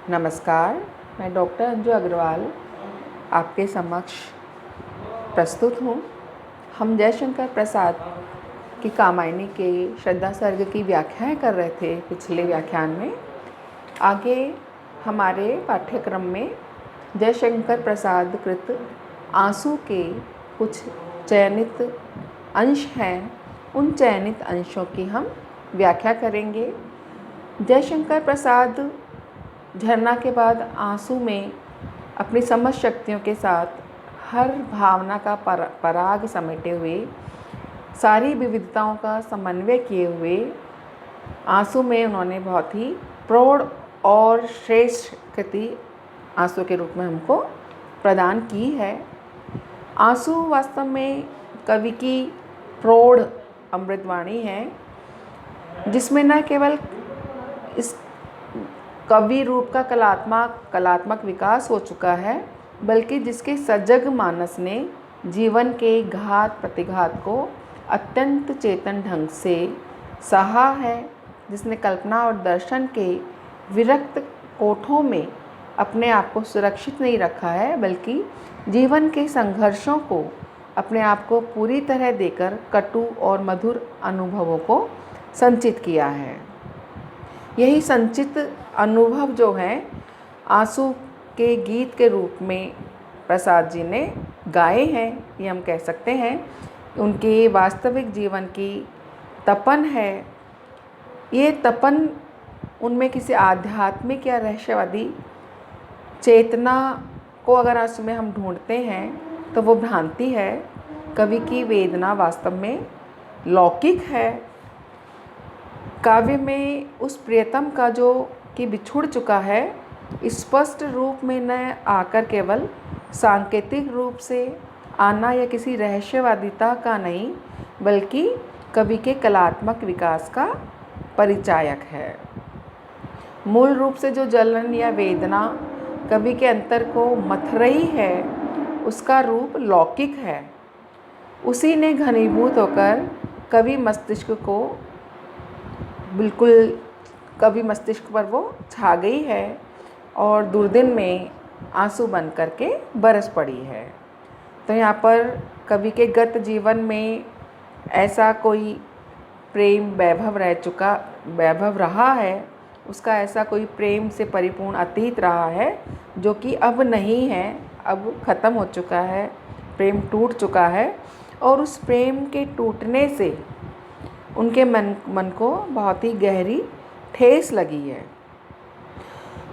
नमस्कार, मैं डॉक्टर अंजू अग्रवाल आपके समक्ष प्रस्तुत हूँ। हम जयशंकर प्रसाद की कामायनी के श्रद्धा सर्ग की व्याख्याएं कर रहे थे पिछले व्याख्यान में। आगे हमारे पाठ्यक्रम में जयशंकर प्रसाद कृत आंसू के कुछ चयनित अंश हैं, उन चयनित अंशों की हम व्याख्या करेंगे। जयशंकर प्रसाद झरना के बाद आंसू में अपनी समझ शक्तियों के साथ हर भावना का पराग समेटे हुए, सारी विविधताओं का समन्वय किए हुए आंसू में उन्होंने बहुत ही प्रौढ़ और श्रेष्ठ कृति आंसू के रूप में हमको प्रदान की है। आंसू वास्तव में कवि की प्रौढ़ अमृतवाणी है, जिसमें न केवल इस कवि रूप का कलात्मक विकास हो चुका है, बल्कि जिसके सजग मानस ने जीवन के घात प्रतिघात को अत्यंत चेतन ढंग से सहा है, जिसने कल्पना और दर्शन के विरक्त कोठों में अपने आप को सुरक्षित नहीं रखा है, बल्कि जीवन के संघर्षों को अपने आप को पूरी तरह देकर कटु और मधुर अनुभवों को संचित किया है। यही संचित अनुभव जो हैं आंसू के गीत के रूप में प्रसाद जी ने गाए हैं, ये हम कह सकते हैं। उनके वास्तविक जीवन की तपन है। ये तपन उनमें किसी आध्यात्मिक या रहस्यवादी चेतना को अगर आंसू में हम ढूंढते हैं तो वो भ्रांति है। कवि की वेदना वास्तव में लौकिक है। काव्य में उस प्रियतम का जो कि बिछुड़ चुका है, स्पष्ट रूप में न आकर केवल सांकेतिक रूप से आना या किसी रहस्यवादिता का नहीं, बल्कि कवि के कलात्मक विकास का परिचायक है। मूल रूप से जो जलन या वेदना कवि के अंतर को मथ रही है, उसका रूप लौकिक है। उसी ने घनीभूत होकर कवि मस्तिष्क पर वो छा गई है और दुर्दिन में आंसू बन करके बरस पड़ी है। तो यहाँ पर कवि के गत जीवन में ऐसा कोई प्रेम वैभव रहा है, उसका ऐसा कोई प्रेम से परिपूर्ण अतीत रहा है जो कि अब नहीं है, अब ख़त्म हो चुका है, प्रेम टूट चुका है। और उस प्रेम के टूटने से उनके मन को बहुत ही गहरी ठेस लगी है।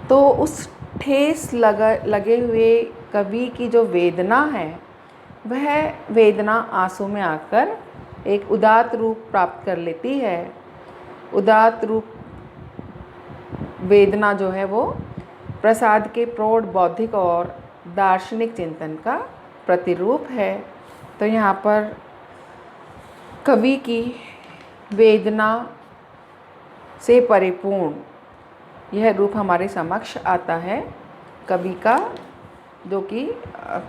तो उस ठेस लगे हुए कवि की जो वेदना है, वह वेदना आंसू में आकर एक उदात्त रूप प्राप्त कर लेती है। उदात्त रूप वेदना जो है वो प्रसाद के प्रौढ़ बौद्धिक और दार्शनिक चिंतन का प्रतिरूप है। तो यहाँ पर कवि की वेदना से परिपूर्ण यह रूप हमारे समक्ष आता है। कवि का जो कि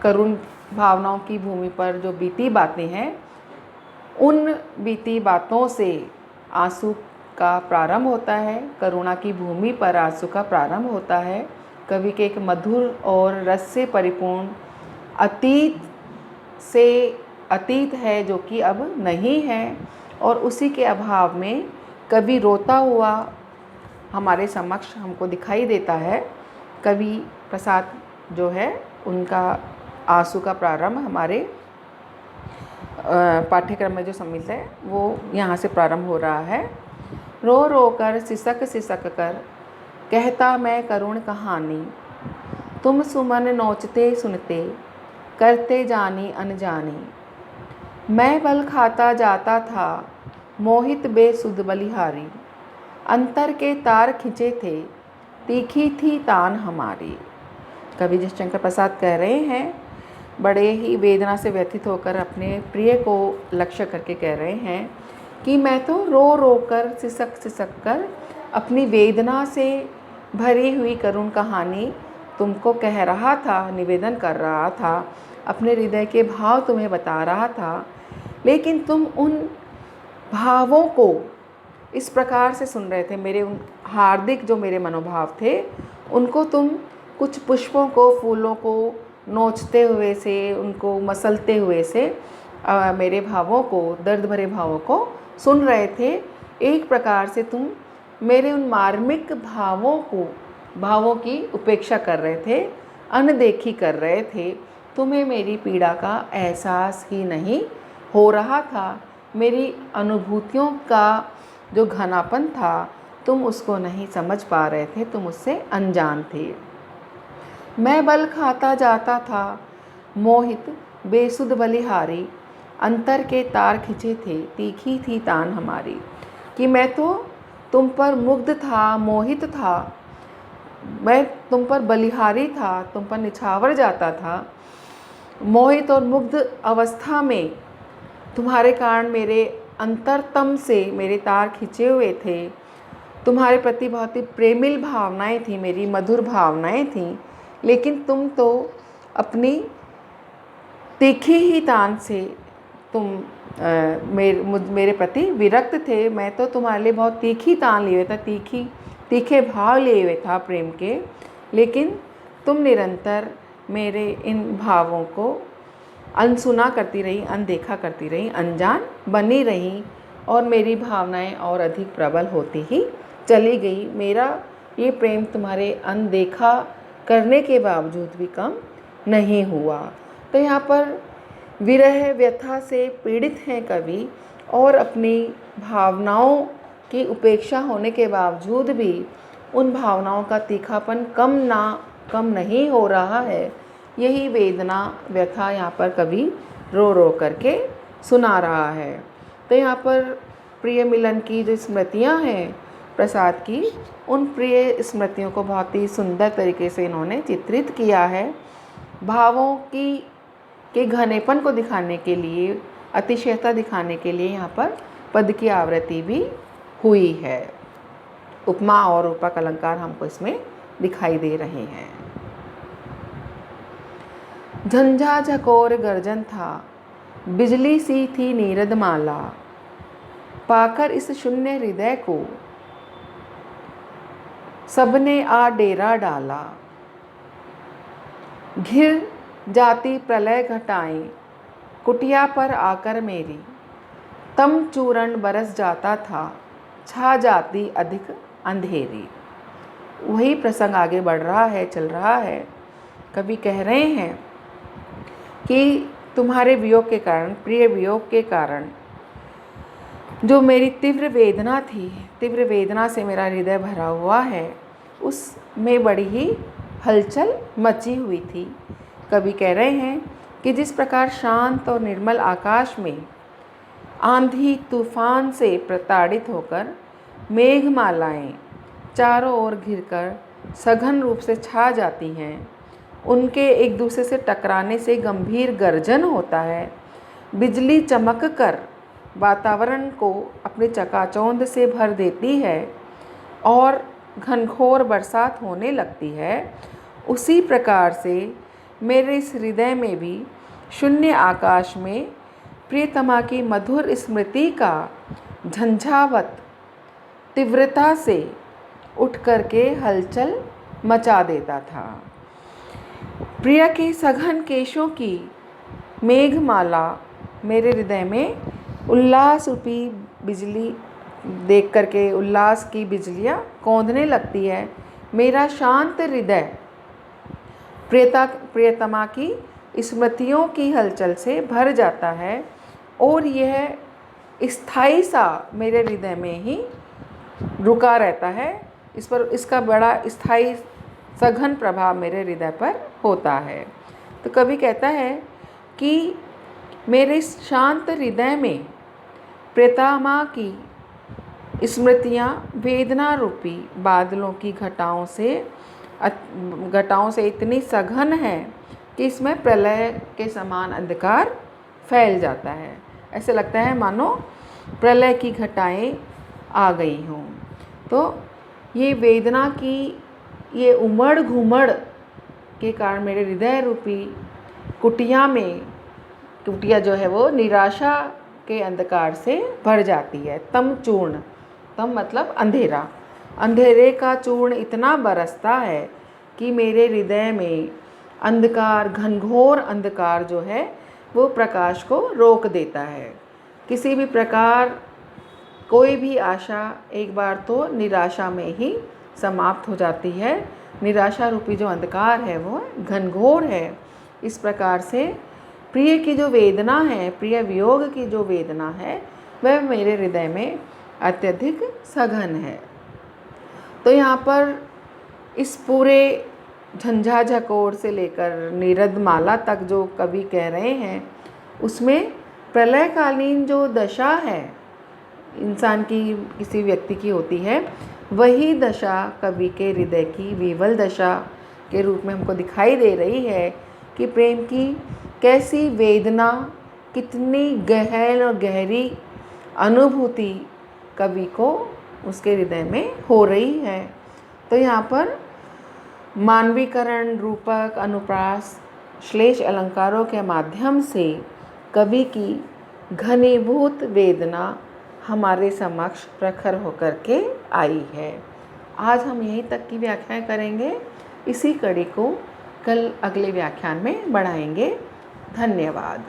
करुण भावनाओं की भूमि पर जो बीती बातें हैं, उन बीती बातों से आंसू का प्रारंभ होता है। करुणा की भूमि पर आंसू का प्रारंभ होता है। कवि के एक मधुर और रस से परिपूर्ण अतीत है जो कि अब नहीं है, और उसी के अभाव में कवि रोता हुआ हमारे समक्ष हमको दिखाई देता है। कवि प्रसाद जो है, उनका आंसू का प्रारंभ हमारे पाठ्यक्रम में जो सम्मिलित है वो यहाँ से प्रारंभ हो रहा है। रो रो कर सिसक सिसक कर कहता मैं करुण कहानी, तुम सुमन नोचते सुनते करते जानी अनजानी। मैं बल खाता जाता था मोहित बेसुध बलिहारी, अंतर के तार खिंचे थे तीखी थी तान हमारी। कवि जयशंकर प्रसाद कह रहे हैं, बड़े ही वेदना से व्यथित होकर अपने प्रिय को लक्ष्य करके कह रहे हैं कि मैं तो रो रो कर सिसक कर अपनी वेदना से भरी हुई करुण कहानी तुमको कह रहा था, निवेदन कर रहा था, अपने हृदय के भाव तुम्हें बता रहा था, लेकिन तुम उन भावों को इस प्रकार से सुन रहे थे। मेरे उन हार्दिक जो मेरे मनोभाव थे उनको तुम कुछ पुष्पों को, फूलों को नोचते हुए से, उनको मसलते हुए से मेरे भावों को, दर्द भरे भावों को सुन रहे थे। एक प्रकार से तुम मेरे उन मार्मिक भावों की उपेक्षा कर रहे थे, अनदेखी कर रहे थे। तुम्हें मेरी पीड़ा का एहसास ही नहीं हो रहा था। मेरी अनुभूतियों का जो घनापन था, तुम उसको नहीं समझ पा रहे थे, तुम उससे अनजान थे। मैं बल खाता जाता था, मोहित बेसुध बलिहारी, अंतर के तार खिंचे थे, तीखी थी तान हमारी। कि मैं तो तुम पर मुग्ध था, मोहित था, मैं तुम पर बलिहारी था, तुम पर निछावर जाता था। मोहित और मुग्ध अवस्था में तुम्हारे कारण मेरे अंतरतम से मेरे तार खिंचे हुए थे। तुम्हारे प्रति बहुत ही प्रेमिल भावनाएं थी, मेरी मधुर भावनाएं थीं, लेकिन तुम तो अपनी तीखी ही तान से तुम मेरे प्रति विरक्त थे। मैं तो तुम्हारे लिए बहुत तीखी तान लिए हुए था, तीखे भाव लिए हुए था प्रेम के, लेकिन तुम निरंतर मेरे इन भावों को अनसुना करती रही, अनदेखा करती रही, अनजान बनी रही, और मेरी भावनाएं और अधिक प्रबल होती ही चली गई। मेरा ये प्रेम तुम्हारे अनदेखा करने के बावजूद भी कम नहीं हुआ। तो यहाँ पर विरह व्यथा से पीड़ित हैं कवि, और अपनी भावनाओं की उपेक्षा होने के बावजूद भी उन भावनाओं का तीखापन कम नहीं हो रहा है। यही वेदना व्यथा यहाँ पर कवि रो रो करके सुना रहा है। तो यहाँ पर प्रिय मिलन की जो स्मृतियाँ हैं प्रसाद की, उन प्रिय स्मृतियों को बहुत ही सुंदर तरीके से इन्होंने चित्रित किया है। भावों के घनेपन को दिखाने के लिए, अतिशयता दिखाने के लिए यहाँ पर पद की आवृत्ति भी हुई है। उपमा और रूपक अलंकार हमको इसमें दिखाई दे रहे हैं। झंझा झकोर गर्जन था, बिजली सी थी नीरद माला, पाकर इस शून्य हृदय को सबने आ डेरा डाला। घिर जाती प्रलय घटाएं कुटिया पर आकर मेरी, तम चूरण बरस जाता था, छा जाती अधिक अंधेरी। वही प्रसंग आगे बढ़ रहा है, चल रहा है। कवि कह रहे हैं कि तुम्हारे वियोग के कारण, प्रिय वियोग के कारण जो मेरी तीव्र वेदना थी, तीव्र वेदना से मेरा हृदय भरा हुआ है, उसमें बड़ी ही हलचल मची हुई थी। कवि कह रहे हैं कि जिस प्रकार शांत और निर्मल आकाश में आंधी तूफान से प्रताड़ित होकर मेघमालाएं चारों ओर घिरकर सघन रूप से छा जाती हैं, उनके एक दूसरे से टकराने से गंभीर गर्जन होता है, बिजली चमक कर वातावरण को अपने चकाचौंध से भर देती है और घनघोर बरसात होने लगती है, उसी प्रकार से मेरे इस हृदय में भी शून्य आकाश में प्रियतमा की मधुर स्मृति का झंझावत तीव्रता से उठ करके हलचल मचा देता था। प्रिया के सघन केशों की मेघमाला मेरे हृदय में उल्लास रूपी बिजली देख करके, उल्लास की बिजलियाँ कौंधने लगती है। मेरा शांत हृदय प्रियतमा की स्मृतियों की हलचल से भर जाता है, और यह स्थायी सा मेरे हृदय में ही रुका रहता है। इसका बड़ा स्थायी सघन प्रभाव मेरे हृदय पर होता है। तो कवि कहता है कि मेरे शांत हृदय में प्रियतमा की स्मृतियाँ वेदना रूपी बादलों की घटाओं से इतनी सघन है कि इसमें प्रलय के समान अंधकार फैल जाता है। ऐसे लगता है मानो प्रलय की घटाएं आ गई हों। तो ये वेदना की ये उमड़ घुमड़ के कारण मेरे हृदय रूपी कुटिया जो है वो निराशा के अंधकार से भर जाती है। तम चूर्ण, तम मतलब अंधेरा, अंधेरे का चूर्ण इतना बरसता है कि मेरे हृदय में अंधकार, घनघोर अंधकार जो है वो प्रकाश को रोक देता है। किसी भी प्रकार कोई भी आशा एक बार तो निराशा में ही समाप्त हो जाती है। निराशा रूपी जो अंधकार है वो घनघोर है। इस प्रकार से प्रिय की जो वेदना है, प्रिय वियोग की जो वेदना है, वह मेरे हृदय में अत्यधिक सघन है। तो यहाँ पर इस पूरे झंझाझकोर से लेकर नीरदमाला तक जो कवि कह रहे हैं, उसमें प्रलयकालीन जो दशा है इंसान की, किसी व्यक्ति की होती है, वही दशा कवि के हृदय की विवल दशा के रूप में हमको दिखाई दे रही है कि प्रेम की कैसी वेदना, कितनी गहन और गहरी अनुभूति कवि को उसके हृदय में हो रही है। तो यहाँ पर मानवीकरण, रूपक, अनुप्रास, श्लेष अलंकारों के माध्यम से कवि की घनीभूत वेदना हमारे समक्ष प्रखर होकर के आई है। आज हम यहीं तक की व्याख्या करेंगे। इसी कड़ी को कल अगले व्याख्यान में बढ़ाएंगे। धन्यवाद।